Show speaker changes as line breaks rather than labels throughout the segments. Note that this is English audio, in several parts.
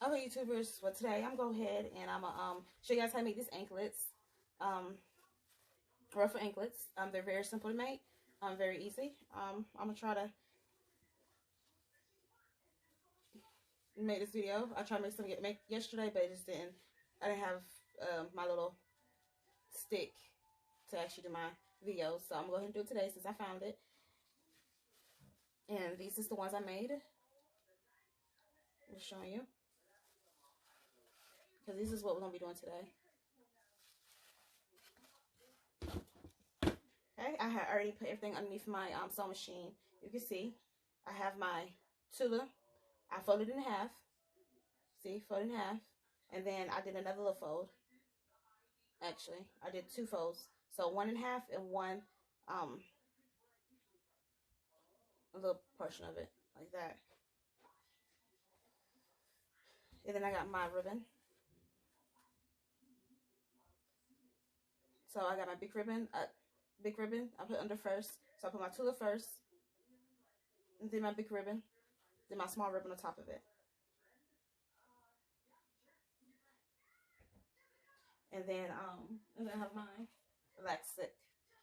Okay, YouTubers, for today I'm going to go ahead and I'm going to show you guys how to make these anklets. Ruffle anklets. They're very simple to make. Very easy. I'm going to try to make this video. I tried to make some yesterday, but it just didn't. I didn't have my little stick to actually do my video. So I'm going to go ahead and do it today since I found it. And these is the ones I made. I'm just showing you. Because this is what we're going to be doing today. Okay, I had already put everything underneath my sewing machine. You can see I have my tulle. I folded it in half. See, folded in half. And then I did another little fold. Actually, I did two folds. So one and a half and one, a little portion of it, like that. And then I got my ribbon. So I got my big ribbon. I put under first. So I put my tulle first, and then my big ribbon, then my small ribbon on top of it. And then I have my elastic,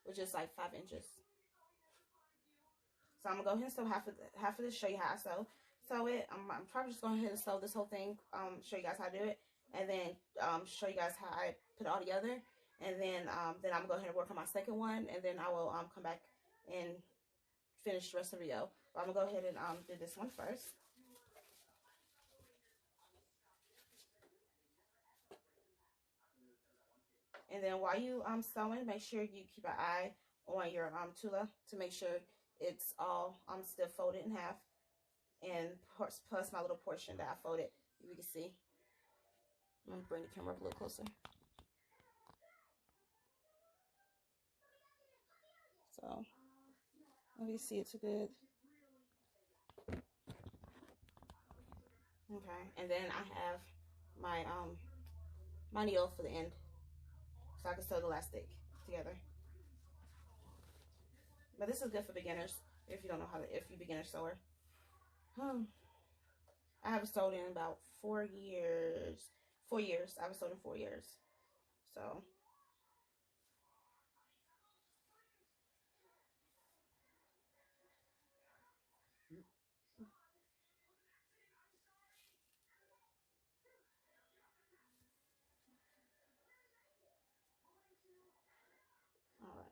which is like 5 inches. So I'm gonna go ahead and sew half of this. Show you how I sew it. I'm probably just going ahead and sew this whole thing. Show you guys how to do it, and then show you guys how I put it all together. And then I'm gonna go ahead and work on my second one, and then I will come back and finish the rest of the video. But I'm gonna go ahead and do this one first. And then while you sewing, make sure you keep an eye on your tulle to make sure it's all still folded in half, and plus my little portion that I folded. You can see. I'm gonna bring the camera up a little closer. So let me see it too good. Okay, and then I have my my needle for the end, so I can sew the elastic together. But this is good for beginners if you don't know how to, if you're a beginner sewer. I haven't sewed in about 4 years. 4 years. I haven't sewed in 4 years. So all right.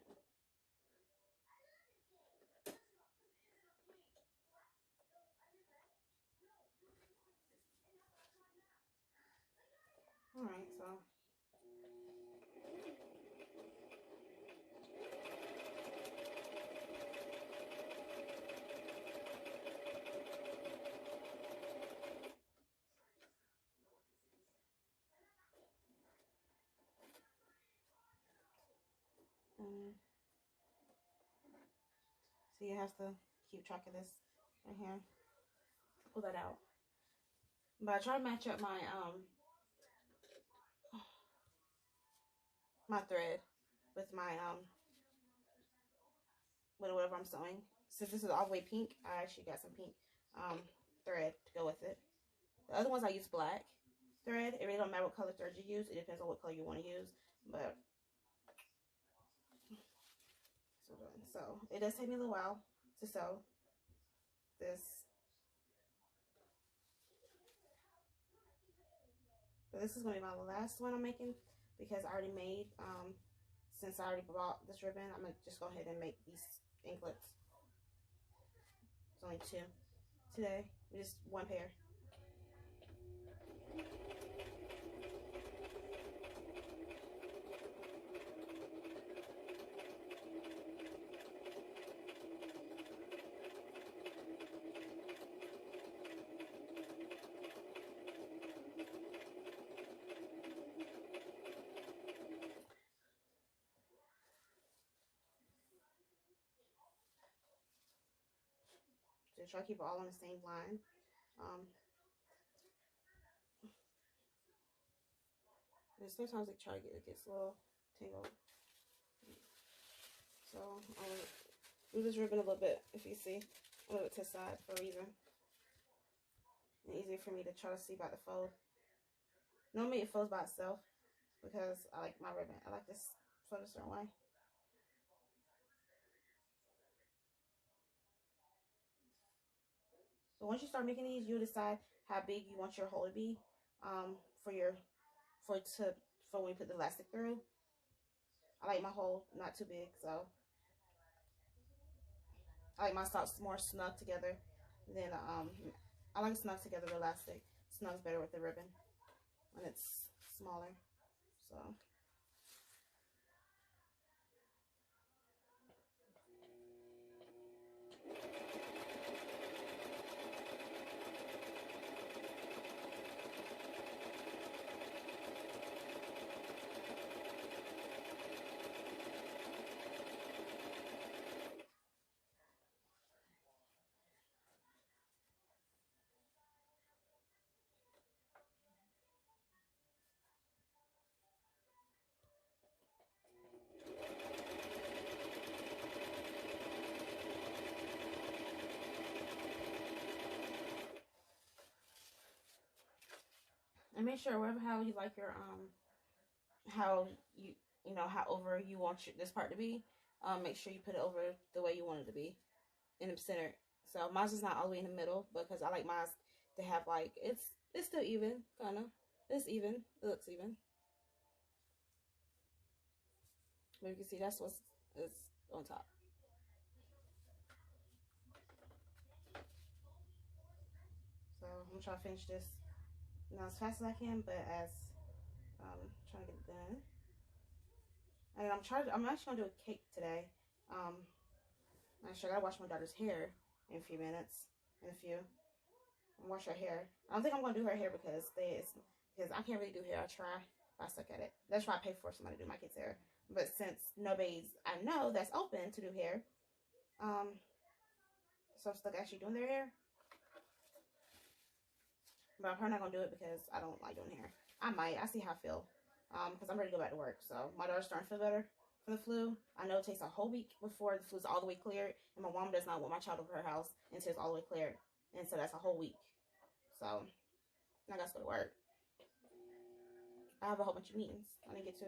All right, so so you have to keep track of this right here. Pull that out. But I try to match up my my thread with my with whatever I'm sewing. Since this is all the way pink, I actually got some pink thread to go with it. The other ones I use black thread. It really don't matter what color thread you use. It depends on what color you want to use. But so it does take me a little while to sew this. But this is going to be my last one I'm making because I already made, since I already bought this ribbon, I'm going to just go ahead and make these anklets. It's only 2 today, just 1 pair. So try to keep it all on the same line. And sometimes it gets a little tangled. So I'll move this ribbon a little bit, if you see, a little bit to the side for a reason. and easier for me to try to see about the fold. Normally it folds by itself because I like my ribbon. I like this fold a certain way. But once you start making these, you'll decide how big you want your hole to be for when you put the elastic through. I like my hole not too big, so I like my socks more snug together than I like snug together the elastic. Snug's better with the ribbon when it's smaller. So and make sure wherever how you like your how you know how over you want this part to be, make sure you put it over the way you want it to be in the center. So mine's is not all the way in the middle because I like mine to have like it's still even, kind of. It's even. It looks even. But you can see that's what's is on top. So I'm gonna try to finish this not as fast as I can, but as trying to get it done. And I'm actually gonna do a cake today. Actually, I gotta wash my daughter's hair in a few minutes. Wash her hair. I don't think I'm gonna do her hair because I can't really do hair. I try, I suck at it. That's why I pay for somebody to do my kids' hair. But since nobody's I know that's open to do hair, so I'm stuck actually doing their hair. But I'm probably not gonna do it because I don't like doing hair. I might. I see how I feel. Because I'm ready to go back to work. So my daughter's starting to feel better from the flu. I know it takes a whole week before the flu's all the way cleared, and my mom does not want my child over her house until it's all the way cleared, and so that's a whole week. So I gotta go to work. I have a whole bunch of meetings I need to get to.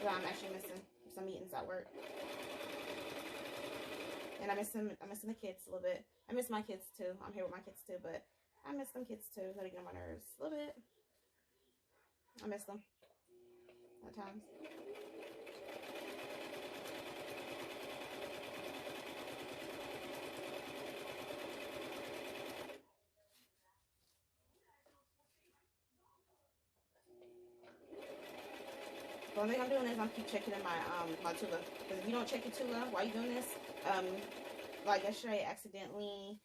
So I'm actually missing some meetings at work. And I miss the kids a little bit. I miss my kids too. I'm here with my kids too, but I miss them kids too. They're getting on my nerves a little bit. I miss them at times. The only thing I'm doing is I'm keep checking in my Tula. Because if you don't check your Tula while you're doing this, like yesterday, I accidentally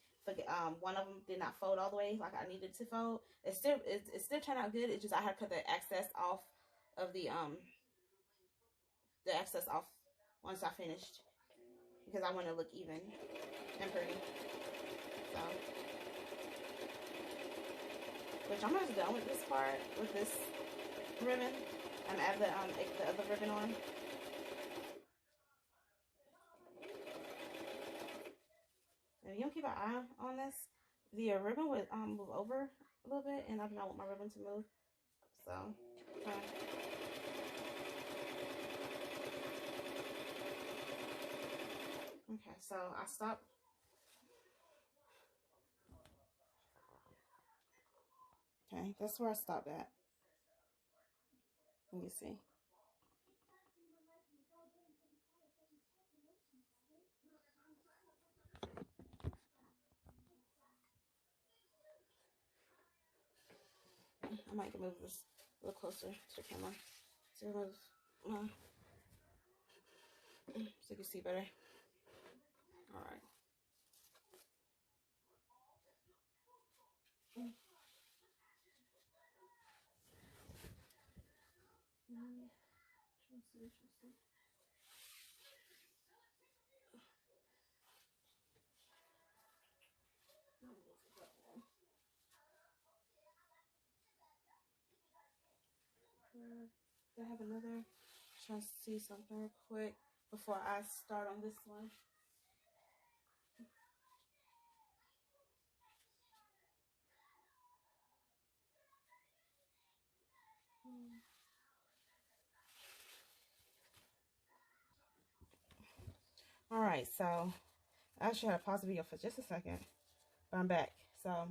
one of them did not fold all the way like I needed to fold. It still turned out good. It's just I had to cut the excess off of the excess off once I finished because I want to look even and pretty. So, which I'm almost done with this part with this ribbon. I'm add the other ribbon on. And if you don't keep an eye on this, the ribbon would move over a little bit, and I do not want my ribbon to move. So, okay, so I stopped. Okay, that's where I stopped at. Let me see. I might move this a little closer to the camera to move so you can see better. All right. I have another. Trying to see something real quick before I start on this one. Alright, so I actually had to pause the video for just a second, but I'm back. So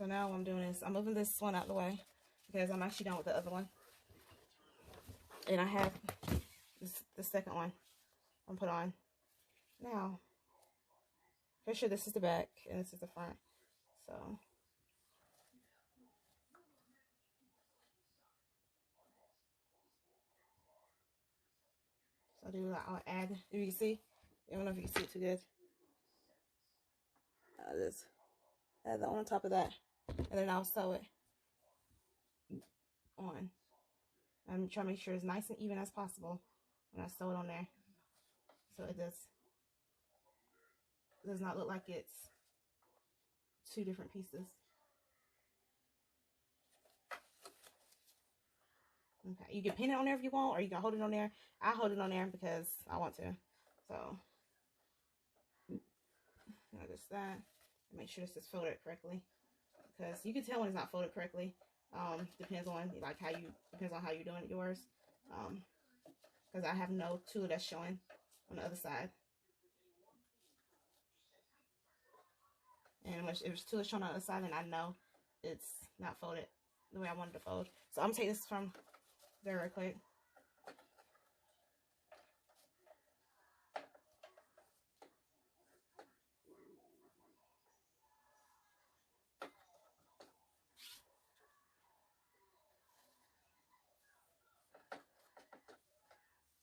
now what I'm doing is I'm moving this one out of the way because I'm actually done with the other one. And I have the second one I'm put on. Now, for sure this is the back and this is the front. So I'll add, if you can see, I don't know if you can see it too good. Just add that on top of that, and then I'll sew it on. I'm trying to make sure it's nice and even as possible when I sew it on there, so it does not look like it's two different pieces. Okay, you can pin it on there if you want, or you can hold it on there. I hold it on there because I want to. So just that. Make sure this is folded correctly, because you can tell when it's not folded correctly. Depends on how you're doing it yours. Because I have no tool that's showing on the other side. And if it's tool showing on the other side, then I know it's not folded the way I wanted to fold. So I'm gonna take this from there real quick.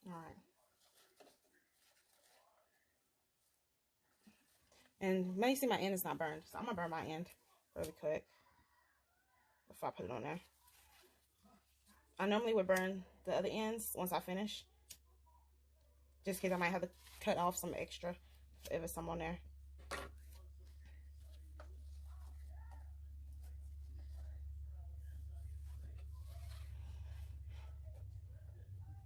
Alright. And now you see my end is not burned, so I'm gonna burn my end really quick before I put it on there. I normally would burn the other ends once I finish, just in case I might have to cut off some extra if it's some on there.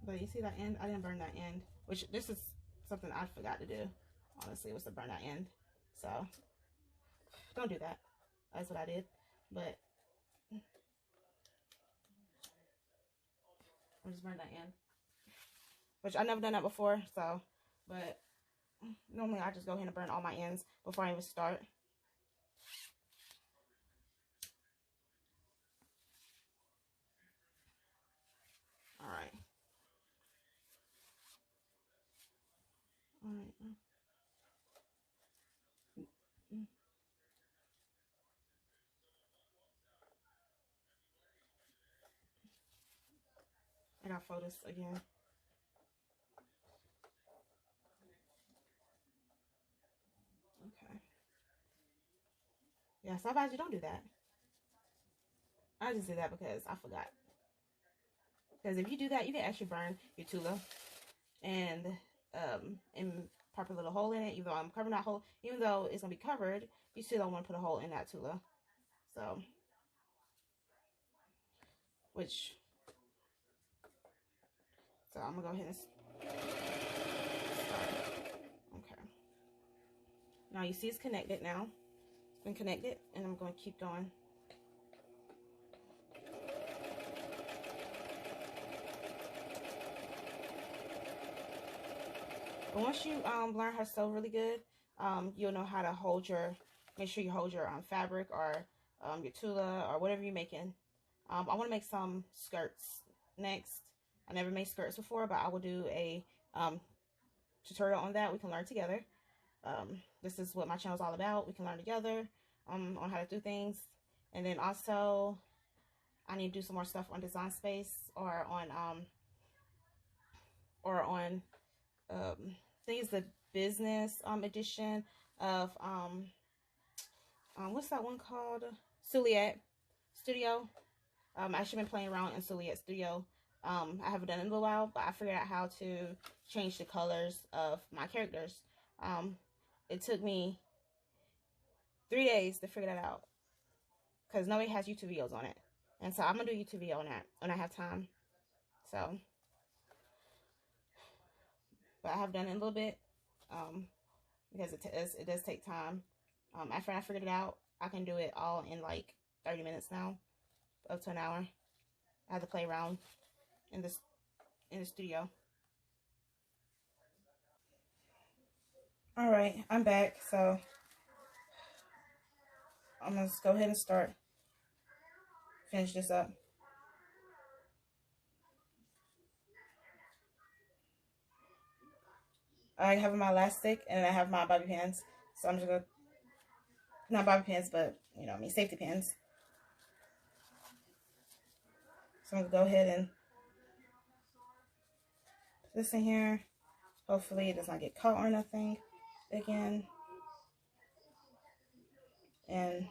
But you see that end? I didn't burn that end, which this is something I forgot to do, honestly, was to burn that end. So don't do that. That's what I did. But I'll just burn that end, which I've never done that before. So, but normally I just go ahead and burn all my ends before I even start. Alright. Alright. I gotta fold this again. Okay. Yeah, so I advise you don't do that. I just did that because I forgot. Because if you do that, you can actually burn your tula and pop a little hole in it. Even though I'm covering that hole, even though it's gonna be covered, you still don't want to put a hole in that tula. So, I'm gonna go ahead and start. Okay. Now you see it's connected now. It's been connected, and I'm going to keep going. But once you learn how to sew really good, you'll know how to make sure you hold your fabric or your tula or whatever you're making. I want to make some skirts next. I never made skirts before, but I will do a tutorial on that. We can learn together. This is what my channel is all about. We can learn together on how to do things. And then also, I need to do some more stuff on Design Space or on I think it's the business edition of what's that one called? Suliet Studio. I've actually been playing around in Suliet Studio. I haven't done it in a little while, but I figured out how to change the colors of my characters. It took me 3 days to figure that out because nobody has YouTube videos on it, and so I'm gonna do a YouTube video on that when I have time. So, but I have done it a little bit because it does take time. After I figured it out, I can do it all in like 30 minutes now, up to an hour. I have to play around in the studio. All right, I'm back. So I'm gonna just go ahead and finish this up. I have my elastic and I have my bobby pins. So I'm just gonna, not bobby pins, but you know, safety pins. So I'm gonna go ahead and put this in here. Hopefully it does not get caught or nothing again. And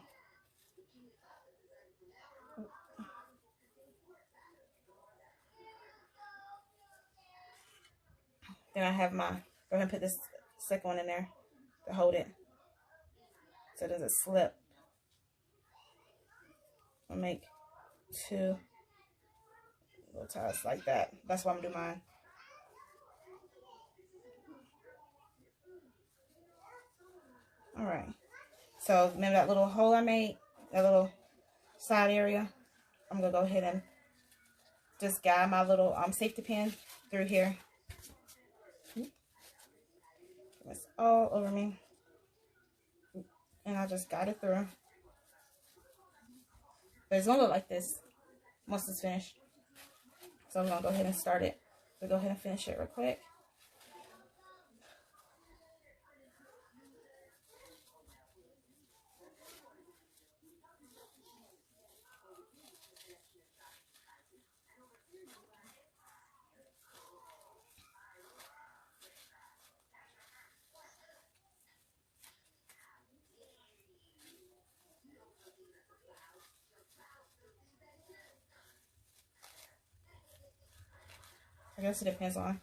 then I have my, go ahead and put this second one in there to hold it so it doesn't slip. I'll make 2 little ties like that. That's why I'm doing mine. All right. So remember that little hole I made, that little side area? I'm gonna go ahead and just guide my little safety pin through here. It's all over me. And I'll just guide it through. But it's gonna look like this once it's finished. So I'm gonna go ahead and start it. So go ahead and finish it real quick. I guess it depends on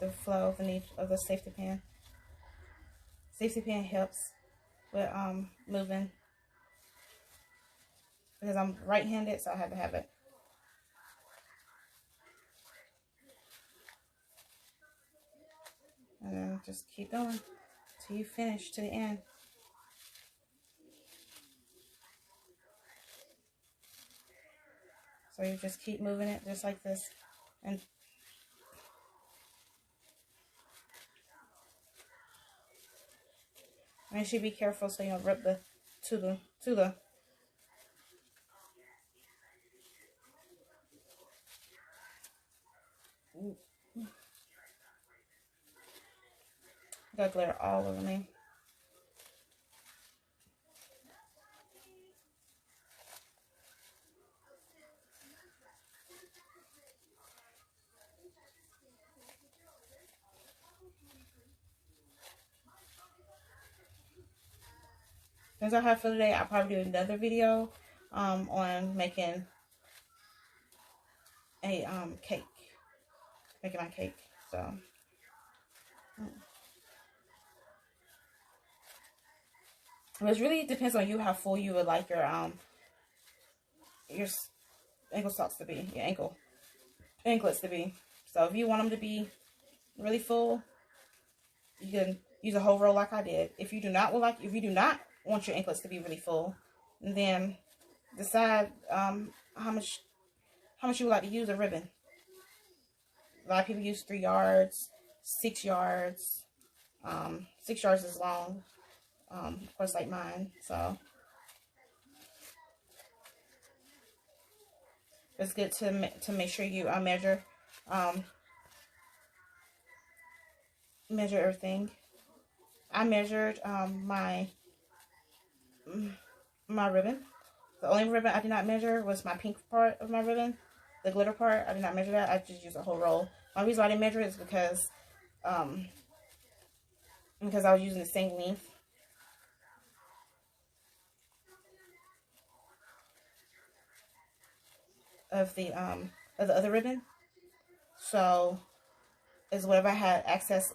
the flow of the need of the safety pin. Safety pin helps with moving because I'm right-handed, so I have to have it. And then just keep going till you finish to the end. So you just keep moving it just like this, and make sure you be careful so you don't rip the to the. Got glitter all over me. Since I have for today, I'll probably do another video on making a cake. Making my cake. So it really depends on you how full you would like your ankle socks to be, your anklets to be. So if you want them to be really full, you can use a whole roll like I did. If you do not want your anklets to be really full, then decide how much you would like to use a ribbon. A lot of people use 3 yards, 6 yards. 6 yards is long, of course, like mine. So it's good to make sure you measure everything. I measured my ribbon. The only ribbon I did not measure was my pink part of my ribbon. The glitter part, I did not measure that. I just used a whole roll. The reason why I didn't measure it is because I was using the same length. Of the other ribbon. So is whatever I had excess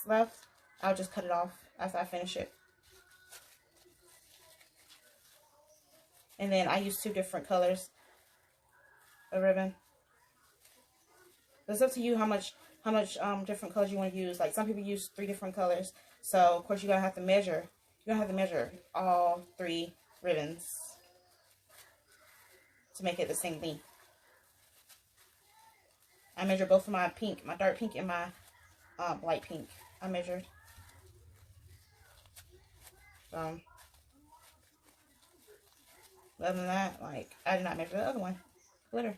left, I'll just cut it off after I finish it. And then I use 2 different colors of ribbon. It's up to you how much different colors you want to use. Like some people use 3 different colors. So of course you're gonna have to measure. You're gonna have to measure all 3 ribbons to make it the same length. I measured both of my pink, my dark pink and my light pink. I measured. Other than that, like, I did not measure the other one. Glitter.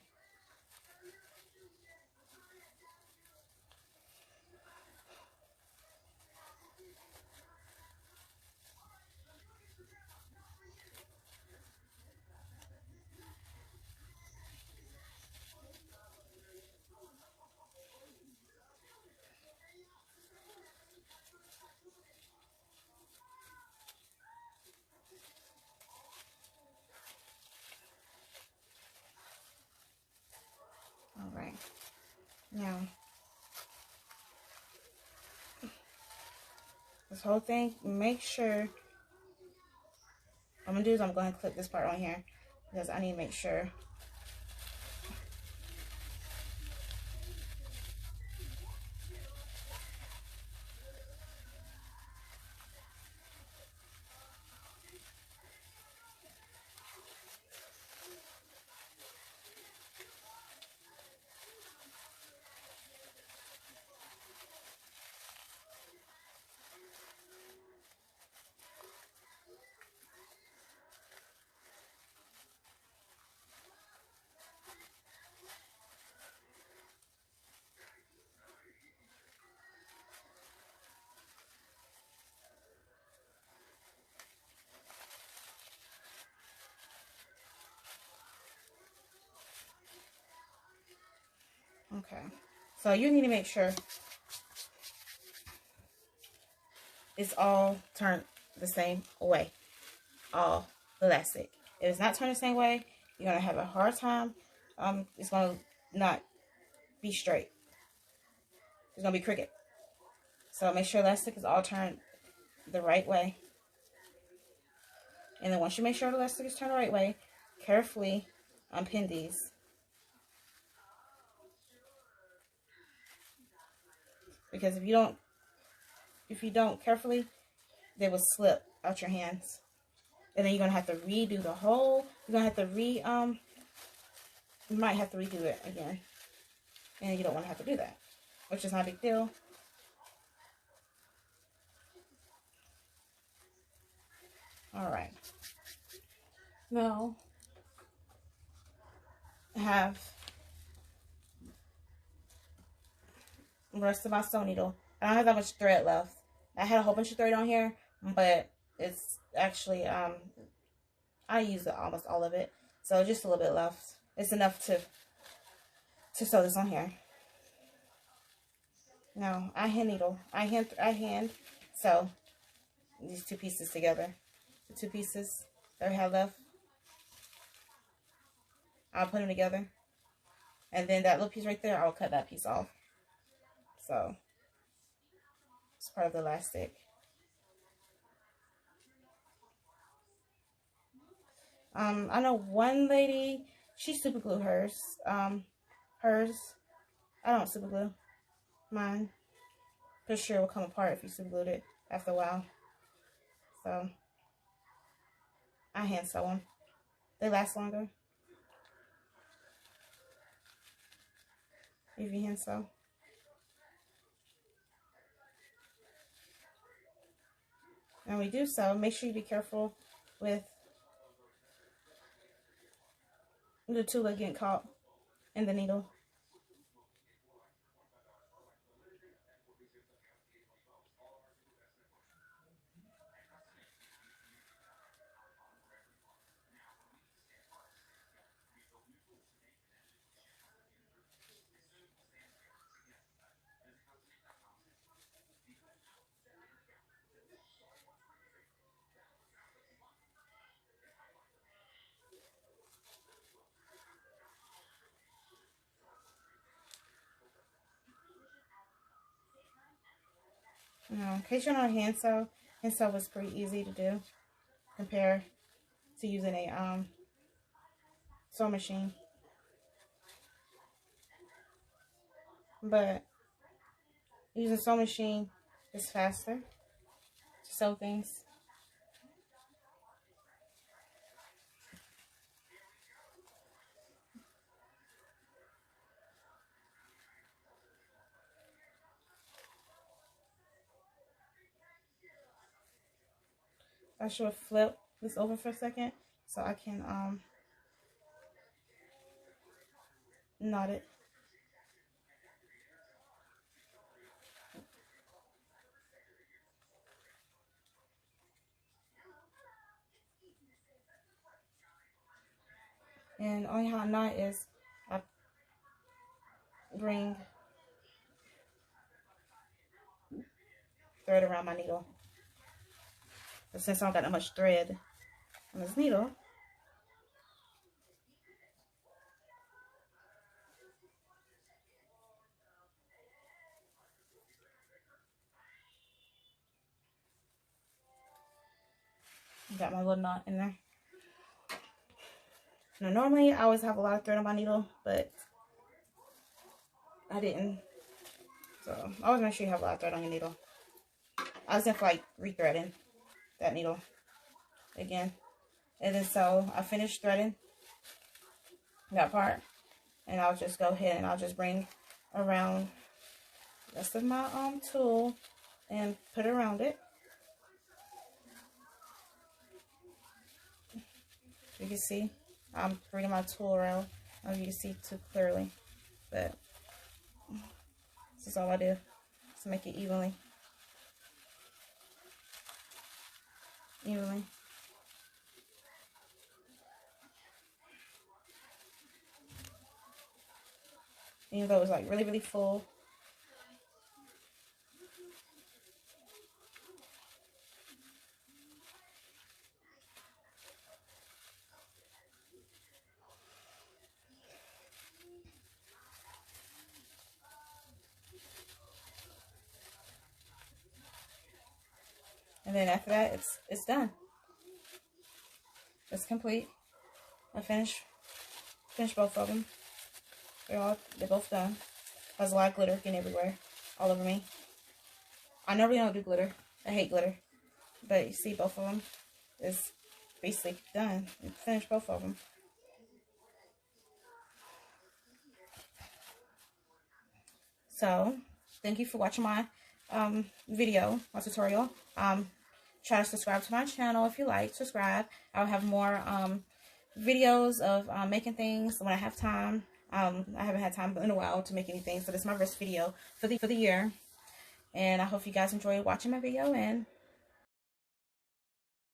Alright. Now, this whole thing, make sure, I'm going to do is I'm going to clip this part on here because I need to make sure. Okay, so you need to make sure it's all turned the same way, all elastic. If it's not turned the same way, you're going to have a hard time. It's going to not be straight. It's going to be crooked. So make sure elastic is all turned the right way. And then once you make sure the elastic is turned the right way, carefully unpin these. Because if you don't carefully, they will slip out your hands. And then you're gonna have to redo the whole, you might have to redo it again. And you don't want to have to do that, which is not a big deal. Alright. Now, I have the rest of my sewing needle. I don't have that much thread left. I had a whole bunch of thread on here, but it's actually, I used almost all of it. So just a little bit left. It's enough to sew this on here. Now, I hand sew these two pieces together. The two pieces that I have left, I'll put them together. And then that little piece right there, I'll cut that piece off. So, it's part of the elastic. I know one lady, she super glued hers. Hers, I don't super glue mine. For sure it will come apart if you super glued it after a while. So, I hand sew them. They last longer if you hand sew. And we do so, make sure you be careful with the tulle getting caught in the needle. Now, in case you're not hand sew was pretty easy to do compared to using a sewing machine. But using a sewing machine is faster to sew things. I should flip this over for a second so I can knot it. And only how I knot is I bring thread around my needle. But since I don't got that much thread on this needle, got my little knot in there. Now normally I always have a lot of thread on my needle, but I didn't. So always make sure you have a lot of thread on your needle. I was just like rethreading that needle again. And then so I finished threading that part, and I'll just go ahead and I'll just bring around the rest of my tool and put it around it. You can see I'm bringing my tool around. I don't know if you can see too clearly, but this is all I do to make it evenly. Even though it was like really, really full. And then after that, it's done. It's complete. I finished both of them. They're both done. There's a lot of glitter getting everywhere, all over me. I normally don't do glitter. I hate glitter. But you see, both of them is basically done. I finished both of them. So, thank you for watching my video, my tutorial. Try to subscribe to my channel if you like. Subscribe. I'll have more videos of making things when I have time. I haven't had time in a while to make anything, so this is my first video for the year. And I hope you guys enjoyed watching my video, and